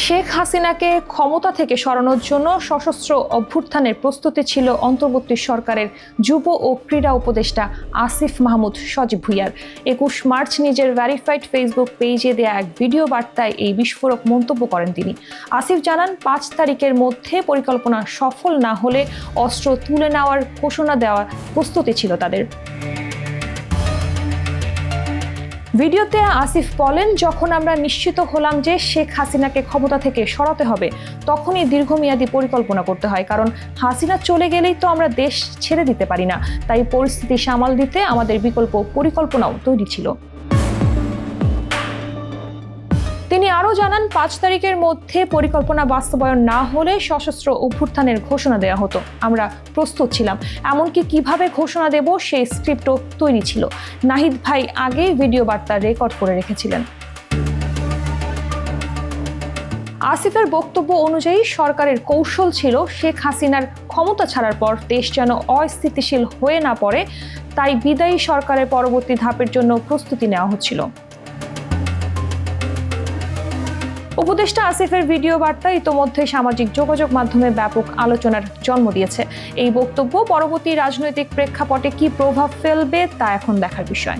শেখ হাসিনাকে ক্ষমতা থেকে সরানোর জন্য সশস্ত্র অভ্যুত্থানের প্রস্তুতি ছিল অন্তর্বর্তী সরকারের যুব ও ক্রীড়া উপদেষ্টা আসিফ মাহমুদ সজীব ভুঁইয়ার। ২১ মার্চ নিজের ভেরিফাইড ফেসবুক পেজে দেয়া এক ভিডিও বার্তায় এই বিস্ফোরক মন্তব্য করেন তিনি। আসিফ জানান, ৫ তারিখের মধ্যে পরিকল্পনা সফল না হলে অস্ত্র তুলে নেওয়ার ঘোষণা দেওয়ার প্রস্তুতি ছিল তাদের। ভিডিওতে আসিফ বলেন, যখন আমরা নিশ্চিত হলাম যে শেখ হাসিনাকে ক্ষমতা থেকে সরাতে হবে, তখনই দীর্ঘমেয়াদী পরিকল্পনা করতে হয়, কারণ হাসিনা চলে গেলেই তো আমরা দেশ ছেড়ে দিতে পারি না। তাই পরিস্থিতি সামাল দিতে আমাদের বিকল্প পরিকল্পনাও তৈরি ছিল। তিনি আরও জানান, ৫ তারিখের মধ্যে পরিকল্পনা বাস্তবায়ন না হলে সশস্ত্র অভ্যুত্থানের ঘোষণা দেওয়া হতো। আমরা প্রস্তুত ছিলাম, এমনকি কিভাবে ঘোষণা দেব সেই স্ক্রিপ্টও তৈরি ছিল। নাহিদ ভাই আগেই ভিডিও বার্তা রেকর্ড করে রেখেছিলেন। আসিফের বক্তব্য অনুযায়ী সরকারের কৌশল ছিল শেখ হাসিনার ক্ষমতা ছাড়ার পর দেশ যেন অস্থিতিশীল হয়ে না পড়ে, তাই বিদায়ী সরকারের পরবর্তী ধাপের জন্য প্রস্তুতি নেওয়া হচ্ছিল। উপদেষ্টা আসিফের ভিডিও বার্তা ইতোমধ্যে সামাজিক যোগাযোগ মাধ্যমে ব্যাপক আলোচনার জন্ম দিয়েছে। এই বক্তব্য পরবর্তী রাজনৈতিক প্রেক্ষাপটে কি প্রভাব ফেলবে তা এখন দেখার বিষয়।